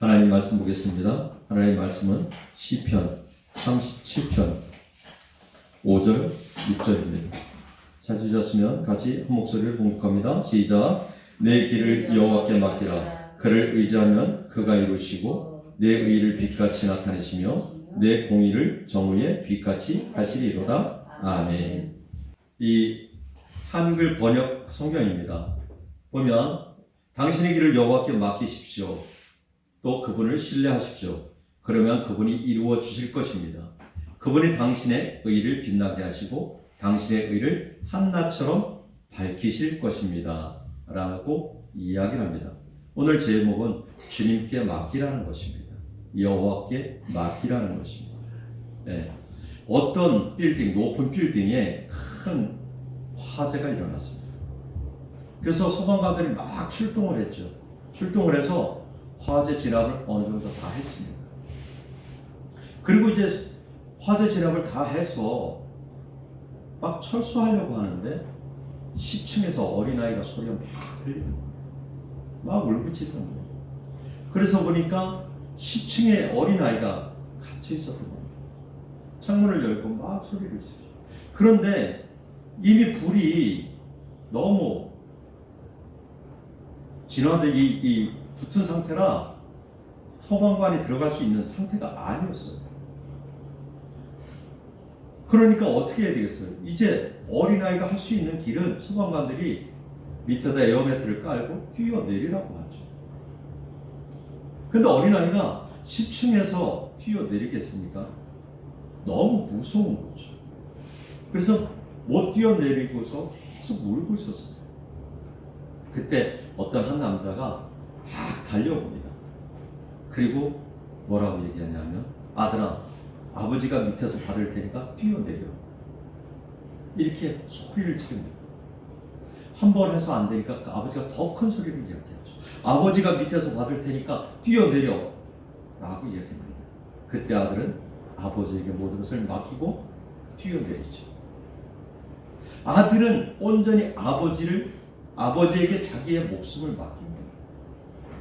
하나님 말씀 보겠습니다. 하나님 말씀은 시편 37편 5절 6절입니다. 찾으셨으면 같이 한 목소리를 공독합니다. 시작. 내 길을 여호와께 맡기라. 그를 의지하면 그가 이루시고 내 의를 빛같이 나타내시며 내 공의를 정의의 빛같이 하시리로다. 아멘. 이 한글 번역 성경입니다. 보면 당신의 길을 여호와께 맡기십시오. 또 그분을 신뢰하십시오. 그러면 그분이 이루어 주실 것입니다. 그분이 당신의 의를 빛나게 하시고 당신의 의를 한낮처럼 밝히실 것입니다. 라고 이야기를 합니다. 오늘 제목은 주님께 맡기라는 것입니다. 여호와께 맡기라는 것입니다. 네. 어떤 빌딩, 높은 빌딩에 큰 화재가 일어났습니다. 그래서 소방관들이 막 출동을 했죠. 출동을 해서 화재 진압을 어느 정도 다 했습니다. 그리고 이제 화재 진압을 다 해서 막 철수하려고 하는데 10층에서 어린아이가 소리가 막 들리는 거예요. 막 울부짖는 거예요. 그래서 보니까 10층에 어린아이가 갇혀 있었던 겁니다. 창문을 열고 막 소리를 지르죠. 그런데 이미 불이 너무 진화된 이 붙은 상태라 소방관이 들어갈 수 있는 상태가 아니었어요. 그러니까 어떻게 해야 되겠어요? 이제 어린아이가 할 수 있는 길은 소방관들이 밑에다 에어매트를 깔고 뛰어내리라고 하죠. 근데 어린아이가 10층에서 뛰어내리겠습니까? 너무 무서운 거죠. 그래서 못 뛰어내리고서 계속 울고 있었어요. 그때 어떤 한 남자가 막 달려옵니다. 그리고 뭐라고 얘기하냐면, 아들아, 아버지가 밑에서 받을 테니까 뛰어내려. 이렇게 소리를 지릅니다. 한 번 해서 안 되니까 아버지가 더 큰 소리를 이야기하죠. 아버지가 밑에서 받을 테니까 뛰어내려. 라고 이야기합니다. 그때 아들은 아버지에게 모든 것을 맡기고 뛰어내리죠. 아들은 온전히 아버지에게 자기의 목숨을 맡깁니다.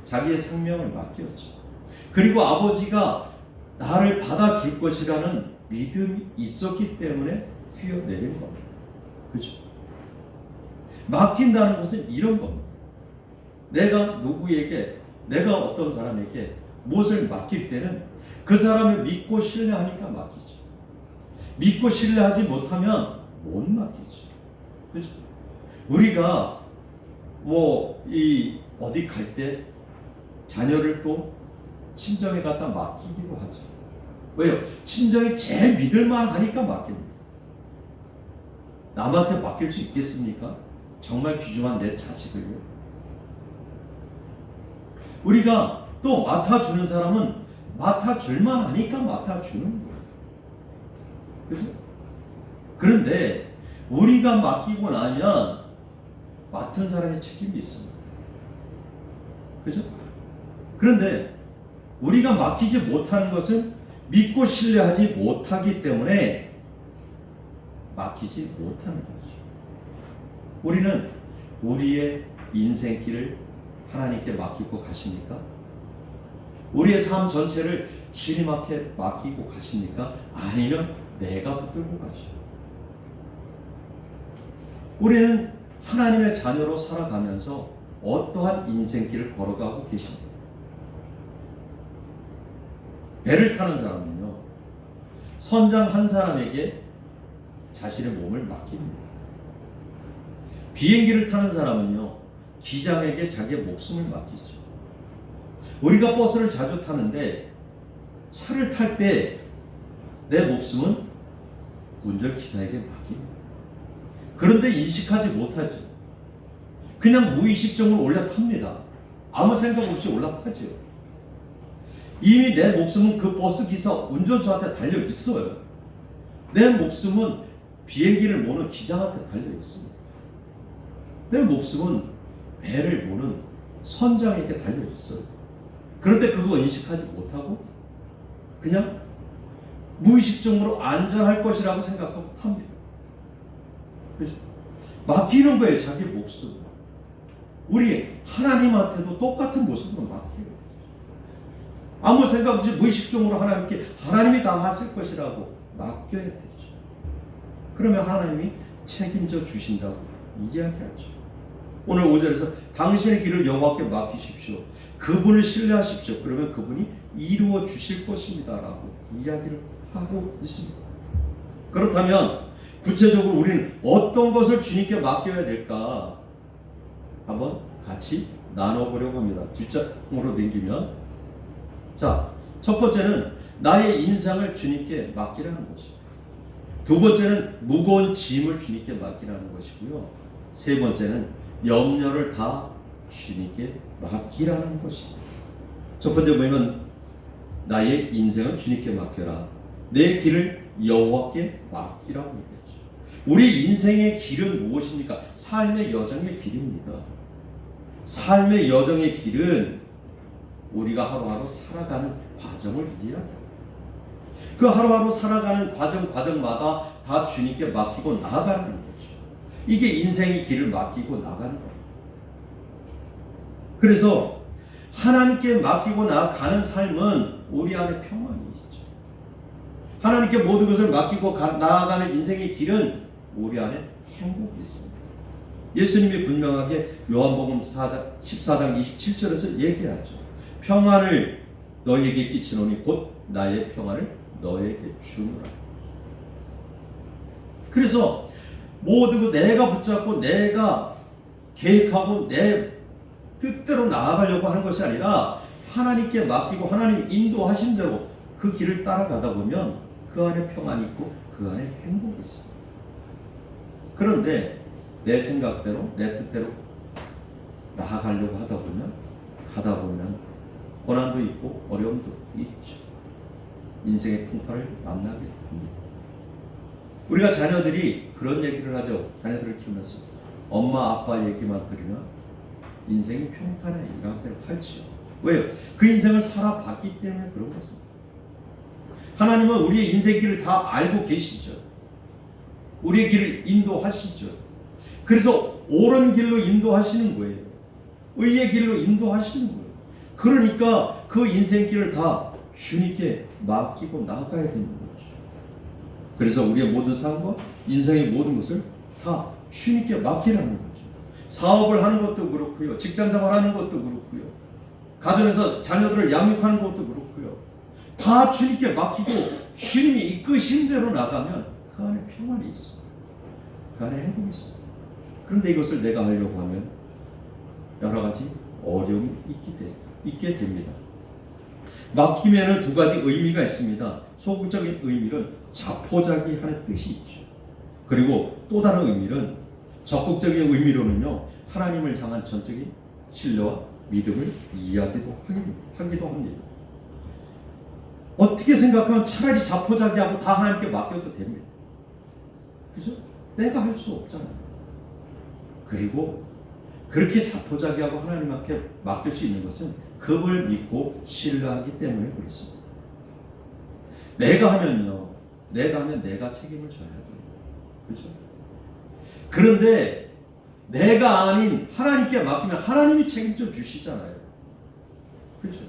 자기의 생명을 맡겼죠. 그리고 아버지가 나를 받아줄 것이라는 믿음이 있었기 때문에 뛰어내린 겁니다. 그죠? 맡긴다는 것은 이런 겁니다. 내가 어떤 사람에게 무엇을 맡길 때는 그 사람을 믿고 신뢰하니까 맡기죠. 믿고 신뢰하지 못하면 못 맡기죠. 그죠? 우리가 어디 갈 때 자녀를 또 친정에 갖다 맡기기도 하죠. 왜요? 친정이 제일 믿을만 하니까 맡깁니다. 남한테 맡길 수 있겠습니까? 정말 귀중한 내 자식을요. 우리가 또 맡아주는 사람은 맡아줄만 하니까 맡아주는 거예요. 그죠? 그런데 우리가 맡기고 나면 맡은 사람의 책임이 있습니다. 그죠? 그런데 우리가 맡기지 못하는 것은 믿고 신뢰하지 못하기 때문에 맡기지 못하는 거죠. 우리는 우리의 인생길을 하나님께 맡기고 가십니까? 우리의 삶 전체를 주님 앞에 맡기고 가십니까? 아니면 내가 붙들고 가죠. 우리는 하나님의 자녀로 살아가면서 어떠한 인생길을 걸어가고 계십니까? 배를 타는 사람은요, 선장 한 사람에게 자신의 몸을 맡깁니다. 비행기를 타는 사람은요, 기장에게 자기의 목숨을 맡기죠. 우리가 버스를 자주 타는데 차를 탈 때 내 목숨은 운전기사에게 맡깁니다. 그런데 인식하지 못하죠. 그냥 무의식적으로 올라탑니다. 아무 생각 없이 올라타죠. 이미 내 목숨은 그 버스 기사 운전수한테 달려 있어요. 내 목숨은 비행기를 모는 기장한테 달려 있습니다. 내 목숨은 배를 모는 선장에게 달려 있어요. 그런데 그거 인식하지 못하고 그냥 무의식적으로 안전할 것이라고 생각하고 탑니다. 그죠? 맡기는 거예요, 자기 목숨. 우리 하나님한테도 똑같은 모습으로 맡겨요. 아무 생각 없이 무의식적으로 하나님께 하나님이 다 하실 것이라고 맡겨야 되죠. 그러면 하나님이 책임져 주신다고 이야기하죠. 오늘 5절에서 당신의 길을 여호와께 맡기십시오. 그분을 신뢰하십시오. 그러면 그분이 이루어 주실 것입니다. 라고 이야기를 하고 있습니다. 그렇다면 구체적으로 우리는 어떤 것을 주님께 맡겨야 될까? 한번 같이 나눠보려고 합니다. 뒷장으로 넘기면, 자, 첫 번째는 나의 인생을 주님께 맡기라는 것입니다. 두 번째는 무거운 짐을 주님께 맡기라는 것이고요. 세 번째는 염려를 다 주님께 맡기라는 것입니다. 첫 번째 뭐냐면 나의 인생을 주님께 맡겨라. 내 길을 여호와께 맡기라고 얘기했죠. 우리 인생의 길은 무엇입니까? 삶의 여정의 길입니다. 삶의 여정의 길은 우리가 하루하루 살아가는 과정을 이야기합니다. 그 하루하루 살아가는 과정마다 다 주님께 맡기고 나아가는 거죠. 이게 인생의 길을 맡기고 나가는 거예요. 그래서 하나님께 맡기고 나아가는 삶은 우리 안에 평안이 있죠. 하나님께 모든 것을 맡기고 나아가는 인생의 길은 우리 안에 행복이 있습니다. 예수님이 분명하게 요한복음 14장 27절에서 얘기하죠. 평안을 너희에게 끼치노니 곧 나의 평안을 너에게 주노라. 그래서 모두 내가 붙잡고 내가 계획하고 내 뜻대로 나아가려고 하는 것이 아니라 하나님께 맡기고 하나님 인도하신 대로 그 길을 따라가다 보면 그 안에 평안이 있고 그 안에 행복이 있습니다. 그런데 내 생각대로 내 뜻대로 나아가려고 하다 보면 고난도 있고 어려움도 있죠. 인생의 풍파를 만나게 됩니다. 우리가 자녀들이 그런 얘기를 하죠. 자녀들을 키우면서 엄마 아빠 얘기만 들으면 인생이 평탄해 이렇게 하지요. 왜요? 그 인생을 살아봤기 때문에 그런 것입니다. 하나님은 우리의 인생 길을 다 알고 계시죠. 우리의 길을 인도하시죠. 그래서 옳은 길로 인도하시는 거예요. 의의 길로 인도하시는 거예요. 그러니까 그 인생 길을 다 주님께 맡기고 나가야 되는 거죠. 그래서 우리의 모든 삶과 인생의 모든 것을 다 주님께 맡기라는 거죠. 사업을 하는 것도 그렇고요. 직장생활 하는 것도 그렇고요. 가정에서 자녀들을 양육하는 것도 그렇고요. 다 주님께 맡기고 주님이 이끄신 대로 나가면 그 안에 평안이 있습니다. 그 안에 행복이 있습니다. 그런데 이것을 내가 하려고 하면 여러 가지 어려움이 있게 됩니다. 맡기면은 두 가지 의미가 있습니다. 소극적인 의미는 자포자기하는 뜻이 있죠. 그리고 또 다른 의미는 적극적인 의미로는요, 하나님을 향한 전적인 신뢰와 믿음을 하기도 합니다. 어떻게 생각하면 차라리 자포자기하고 다 하나님께 맡겨도 됩니다. 그죠? 내가 할 수 없잖아요. 그리고 그렇게 자포자기하고 하나님께 맡길 수 있는 것은 그분을 믿고 신뢰하기 때문에 그렇습니다. 내가 하면 내가 책임을 져야 돼요. 그죠? 그런데 내가 아닌 하나님께 맡기면 하나님이 책임져 주시잖아요. 그죠?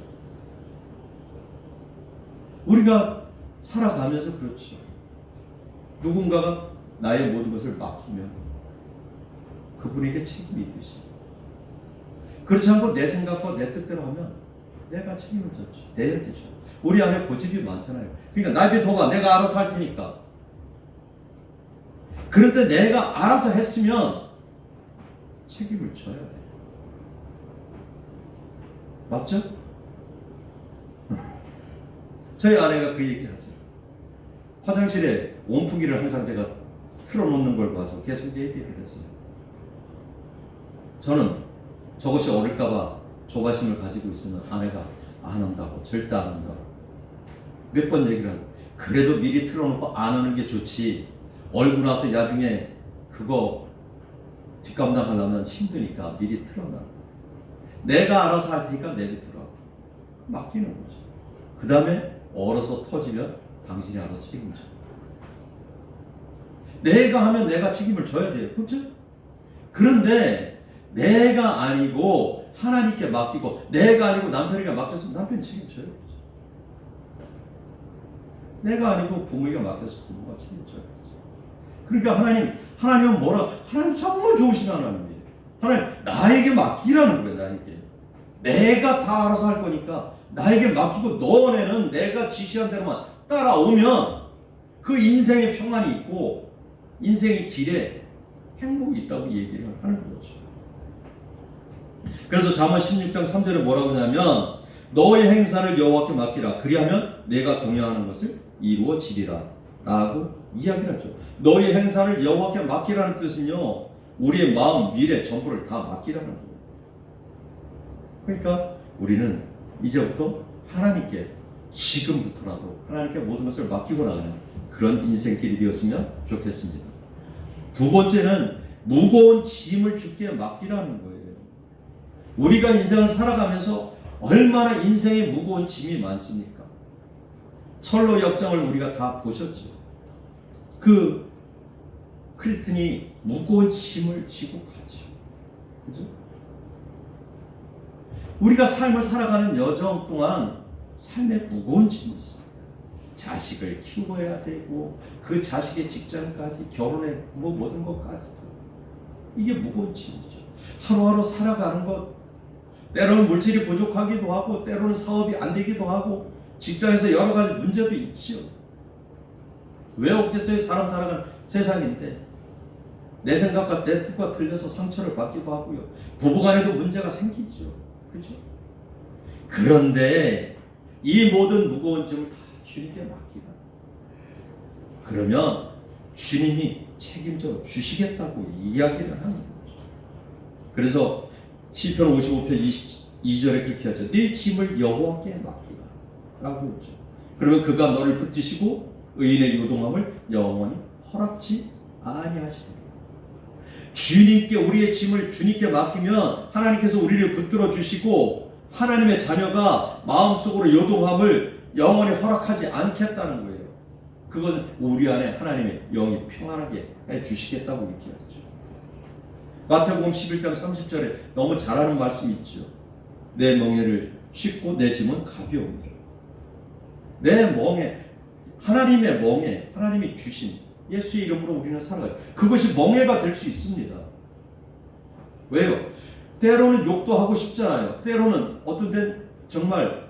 우리가 살아가면서 그렇죠. 누군가가 나의 모든 것을 맡기면 그분에게 책임이 있듯이, 그렇지 않고 내 생각과 내 뜻대로 하면 내가 책임을 져야 되죠. 우리 안에 고집이 많잖아요. 그러니까 날 믿어봐, 내가 알아서 할 테니까. 그런데 내가 알아서 했으면 책임을 져야 돼. 맞죠? 저희 아내가 그 얘기 하죠. 화장실에 온풍기를 항상 제가 틀어놓는 걸 봐서 계속 얘기를 했어요. 저는 저것이 어릴까봐 조바심을 가지고 있으면 아내가 안 한다고, 절대 안 한다고 몇 번 얘기를 하고, 그래도 미리 틀어놓고 안 하는 게 좋지, 얼고 나서 나중에 그거 뒷감당하려면 힘드니까 미리 틀어놔. 내가 알아서 할 테니까 내비두라고 맡기는 거죠. 그 다음에 얼어서 터지면 당신이 알아서 책임져. 내가 하면 내가 책임을 져야 돼요. 그렇죠? 그런데 내가 아니고 하나님께 맡기고, 내가 아니고 남편에게 맡겼으면 남편이 책임져요. 내가 아니고 부모에게 맡겨서 부모가 책임져야 되죠. 그러니까 하나님은 뭐라? 하나님 정말 좋으신 하나님이에요. 하나님 나에게 맡기라는 거예요. 나에게. 내가 다 알아서 할 거니까 나에게 맡기고 너네는 내가 지시한 대로만 따라오면 그 인생의 평안이 있고 인생의 길에 행복이 있다고 얘기를 하는 거죠. 그래서 잠언 16장 3절에 뭐라고 하냐면 너의 행사를 여호와께 맡기라. 그리하면 내가 경영하는 것을 이루어지리라 라고 이야기를 하죠. 너의 행사를 여호와께 맡기라는 뜻은요, 우리의 마음, 미래, 전부를 다 맡기라는 거예요. 그러니까 우리는 이제부터 하나님께, 지금부터라도 하나님께 모든 것을 맡기고 나가는 그런 인생길이 되었으면 좋겠습니다. 두 번째는 무거운 짐을 주께 맡기라는 거예요. 우리가 인생을 살아가면서 얼마나 인생에 무거운 짐이 많습니까? 철로 역정을 우리가 다 보셨죠. 그 크리스틴이 무거운 짐을 지고 가죠. 그죠? 우리가 삶을 살아가는 여정 동안 삶에 무거운 짐이 있습니다. 자식을 키워야 되고 그 자식의 직장까지 결혼에 모든 것까지도 이게 무거운 짐이죠. 하루하루 살아가는 것, 때로는 물질이 부족하기도 하고 때로는 사업이 안 되기도 하고 직장에서 여러 가지 문제도 있죠. 왜 없겠어요? 사람 살아가는 세상인데 내 생각과 내 뜻과 틀려서 상처를 받기도 하고요. 부부간에도 문제가 생기죠. 그렇죠? 그런데 이 모든 무거운 짐을 다 주님께 맡기라. 그러면 주님이 책임져 주시겠다고 이야기를 하는 거죠. 그래서 시편 55편 22절에 그렇게 하죠. 네 짐을 여호와께 맡기라 라고 했죠. 그러면 그가 너를 붙드시고 의인의 요동함을 영원히 허락지 아니하시리라. 주님께 우리의 짐을 주님께 맡기면 하나님께서 우리를 붙들어 주시고 하나님의 자녀가 마음속으로 요동함을 영원히 허락하지 않겠다는 거예요. 그건 우리 안에 하나님의 영이 평안하게 해주시겠다고 얘기하죠. 마태복음 11장 30절에 너무 잘하는 말씀이 있죠. 내 멍에를 씻고 내 짐은 가벼웁니다. 내 멍에, 하나님의 멍에, 하나님이 주신 예수의 이름으로 우리는 살아가요. 그것이 멍에가 될 수 있습니다. 왜요? 때로는 욕도 하고 싶잖아요. 때로는 어떤 데는 정말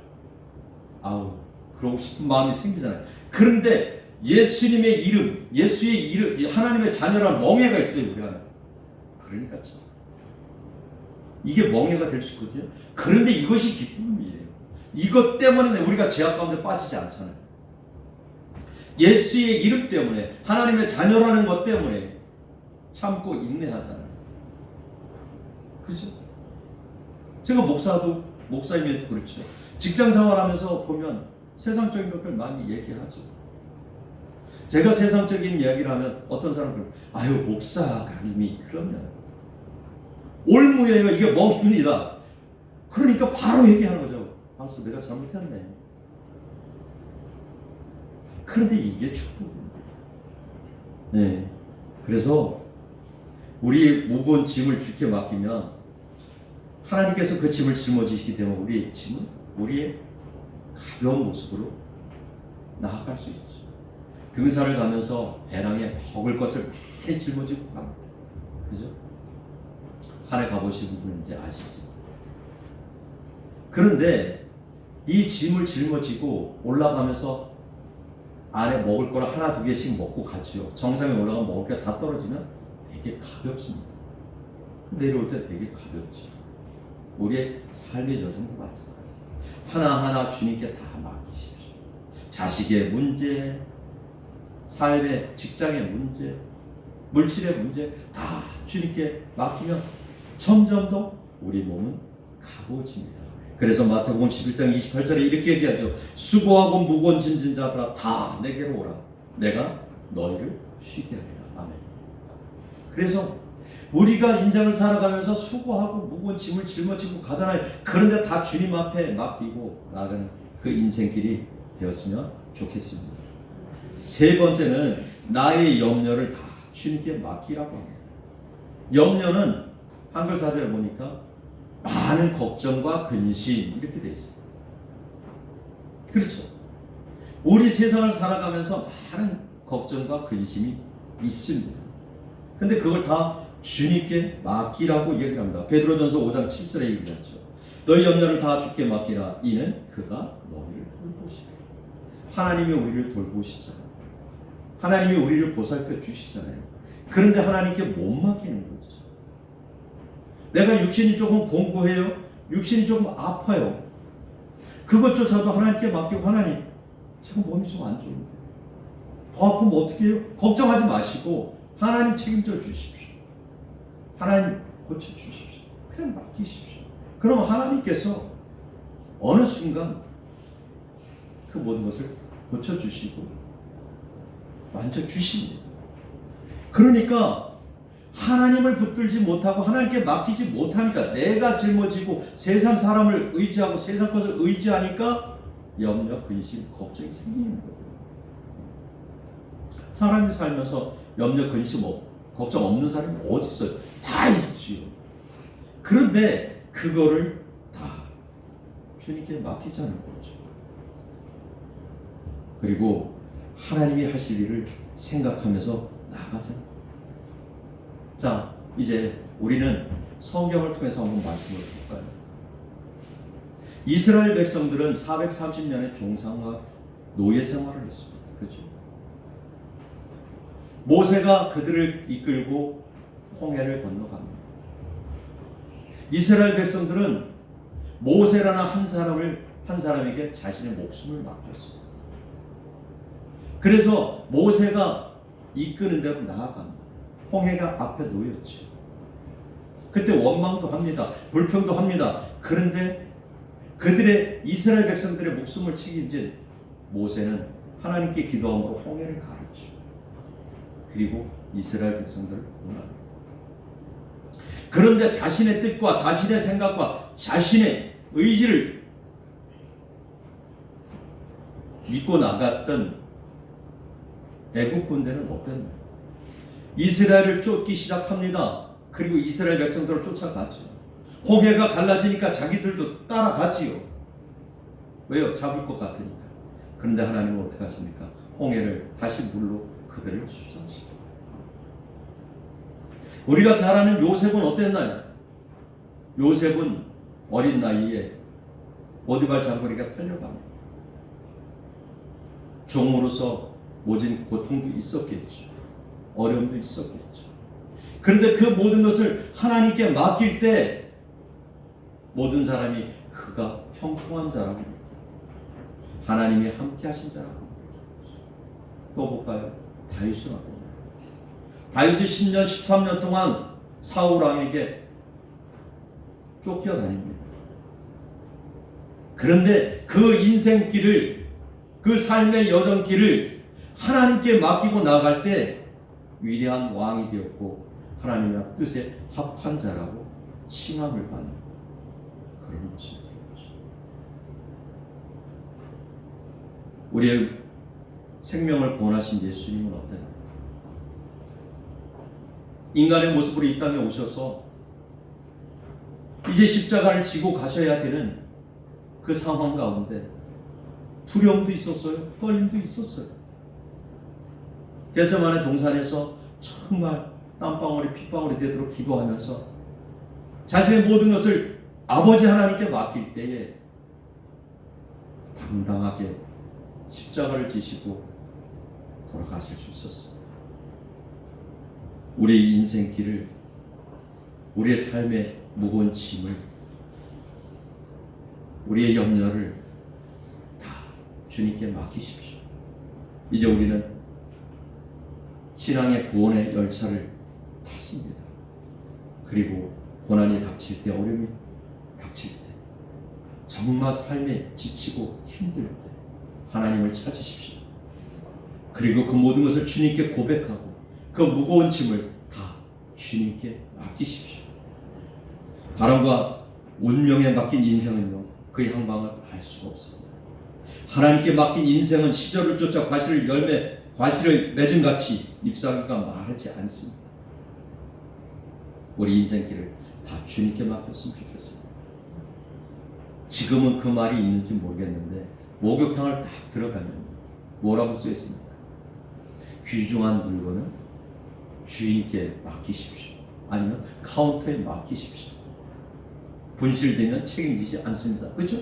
그러고 싶은 마음이 생기잖아요. 그런데 예수님의 이름, 예수의 이름, 하나님의 자녀라는 멍에가 있어요, 우리 안에. 그러니까 참 이게 멍에가 될 수 있거든요. 그런데 이것이 기쁨이에요. 이것 때문에 우리가 죄악 가운데 빠지지 않잖아요. 예수의 이름 때문에, 하나님의 자녀라는 것 때문에 참고 인내하잖아요. 그죠? 제가 목사님에도 그렇죠. 직장 생활하면서 보면 세상적인 것들 많이 얘기하죠. 제가 세상적인 이야기를 하면 어떤 사람은 목사님이 그러면 올무예요. 이게 멍입니다. 그러니까 바로 얘기하는 거죠. 알았어, 내가 잘못했네. 그런데 이게 축복입니다. 네. 그래서 우리 무거운 짐을 주께 맡기면 하나님께서 그 짐을 짊어지시기 때문에 우리의 짐은 우리의 가벼운 모습으로 나아갈 수 있죠. 등산을 가면서 배낭에 먹을 것을 많이 짊어지고 갑니다. 그죠? 산에 가보신 분은 이제 아시죠? 그런데 이 짐을 짊어지고 올라가면서 안에 먹을 거를 하나 두 개씩 먹고 가죠. 정상에 올라가면 먹을 게 다 떨어지면 되게 가볍습니다. 내려올 때 되게 가볍죠. 우리의 삶의 여정도 마찬가지입니다. 하나하나 주님께 다 맡기십시오. 자식의 문제, 삶의, 직장의 문제, 물질의 문제 다 주님께 맡기면 점점 더 우리 몸은 가벼워집니다. 그래서 마태복음 11장 28절에 이렇게 얘기하죠. 수고하고 무거운 짐진 자들아 다 내게로 오라. 내가 너희를 쉬게 하리라. 아멘. 그래서 우리가 인생을 살아가면서 수고하고 무거운 짐을 짊어지고 가잖아요. 그런데 다 주님 앞에 맡기고 나가는 그 인생길이 되었으면 좋겠습니다. 세 번째는 나의 염려를 다 주님께 맡기라고 합니다. 염려는 한글 사전에 보니까 많은 걱정과 근심 이렇게 되어 있어요. 그렇죠. 우리 세상을 살아가면서 많은 걱정과 근심이 있습니다. 근데 그걸 다 주님께 맡기라고 얘기를 합니다. 베드로전서 5장 7절에 얘기하죠. 너희 염려를 다 주께 맡기라. 이는 그가 너희를 돌보시라. 하나님이 우리를 돌보시잖아요. 하나님이 우리를 보살펴 주시잖아요. 그런데 하나님께 못 맡기는 거죠. 내가 육신이 조금 공고해요. 육신이 조금 아파요. 그것조차도 하나님께 맡기고, 하나님, 제가 몸이 좀 안 좋은데 더 아프면 어떻게 해요? 걱정하지 마시고 하나님 책임져 주십시오. 하나님 고쳐주십시오. 그냥 맡기십시오. 그러면 하나님께서 어느 순간 그 모든 것을 고쳐주시고 만져주십니다. 그러니까 하나님을 붙들지 못하고 하나님께 맡기지 못하니까, 내가 짊어지고 세상 사람을 의지하고 세상 것을 의지하니까 염려, 근심, 걱정이 생기는 거예요. 사람이 살면서 염려, 근심, 걱정 없는 사람이 어디 있어요? 다 있지요. 그런데 그거를 다 주님께 맡기자는 거죠. 그리고 하나님이 하실 일을 생각하면서 나가자. 자, 이제 우리는 성경을 통해서 한번 말씀을 볼까요? 이스라엘 백성들은 430년의 종상과 노예 생활을 했습니다. 그렇죠? 모세가 그들을 이끌고 홍해를 건너갑니다. 이스라엘 백성들은 모세라는 한 사람에게 자신의 목숨을 맡겼습니다. 그래서 모세가 이끄는 대로 나아갑니다. 홍해가 앞에 놓였죠. 그때 원망도 합니다. 불평도 합니다. 그런데 그들의, 이스라엘 백성들의 목숨을 책임진 모세는 하나님께 기도함으로 홍해를 가르치죠. 그리고 이스라엘 백성들을 구원합니다. 그런데 자신의 뜻과 자신의 생각과 자신의 의지를 믿고 나갔던 애국 군대는 어땠나요? 이스라엘을 쫓기 시작합니다. 그리고 이스라엘 백성들을 쫓아갔죠. 홍해가 갈라지니까 자기들도 따라갔지요. 왜요? 잡을 것 같으니까. 그런데 하나님은 어떻게 하십니까? 홍해를 다시 물로 그들을 수장시킵니다. 우리가 잘 아는 요셉은 어땠나요? 요셉은 어린 나이에 보디발 장군에게 팔려갑니다. 종으로서 모진 고통도 있었겠죠. 어려움도 있었겠죠. 그런데 그 모든 것을 하나님께 맡길 때 모든 사람이 그가 형통한 자라고 얘기해요. 하나님이 함께 하신 자라고 얘기해요. 또 볼까요? 다윗은 어땠나요? 다윗이 10년, 13년 동안 사울 왕에게 쫓겨다닙니다. 그런데 그 인생길을, 그 삶의 여정길을 하나님께 맡기고 나갈 때 위대한 왕이 되었고 하나님의 뜻에 합한 자라고 칭함을 받는 그런 모습이 된 거죠. 우리의 생명을 구원하신 예수님은 어땠나요? 인간의 모습으로 이 땅에 오셔서 이제 십자가를 지고 가셔야 되는 그 상황 가운데 두려움도 있었어요. 떨림도 있었어요. 겟세마네 동산에서 정말 땀방울이 핏방울이 되도록 기도하면서 자신의 모든 것을 아버지 하나님께 맡길 때에 당당하게 십자가를 지시고 돌아가실 수 있었습니다. 우리의 인생길을, 우리의 삶의 무거운 짐을, 우리의 염려를 다 주님께 맡기십시오. 이제 우리는 신앙의 구원의 열차를 탔습니다. 그리고 고난이 닥칠 때, 어려움이 닥칠 때, 정말 삶에 지치고 힘들 때 하나님을 찾으십시오. 그리고 그 모든 것을 주님께 고백하고 그 무거운 짐을 다 주님께 맡기십시오. 바람과 운명에 맡긴 인생은요, 그 향방을 알 수가 없습니다. 하나님께 맡긴 인생은 시절을 쫓아 과실을 맺은 같이 잎사귀가 마르지 않습니다. 우리 인생길을 다 주님께 맡겼으면 좋겠습니다. 지금은 그 말이 있는지 모르겠는데 목욕탕을 딱 들어가면 뭐라고 써 있습니까? 귀중한 물건은 주인께 맡기십시오. 아니면 카운터에 맡기십시오. 분실되면 책임지지 않습니다. 그렇죠?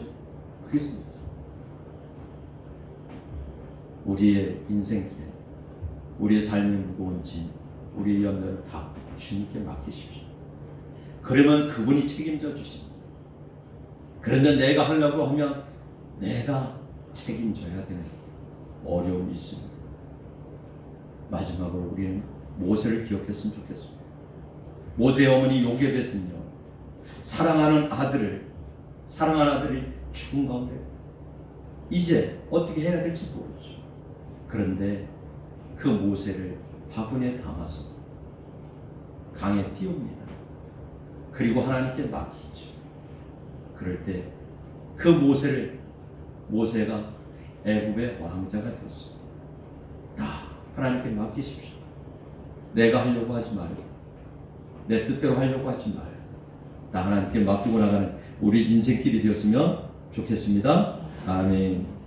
그게 씁니다. 우리의 인생길, 우리의 삶의 무거운 짐, 우리의 염려를 다 주님께 맡기십시오. 그러면 그분이 책임져 주십니다. 그런데 내가 하려고 하면 내가 책임져야 되는 어려움이 있습니다. 마지막으로 우리는 모세를 기억했으면 좋겠습니다. 모세의 어머니 요게벳은요, 사랑하는 아들이 죽은 가운데 이제 어떻게 해야 될지 모르죠. 그런데 그 모세를 바구니에 담아서 강에 띄웁니다. 그리고 하나님께 맡기죠. 그럴 때 그 모세가 애굽의 왕자가 되었습니다. 다 하나님께 맡기십시오. 내가 하려고 하지 말고, 내 뜻대로 하려고 하지 말고, 다 하나님께 맡기고 나가는 우리 인생길이 되었으면 좋겠습니다. 아멘.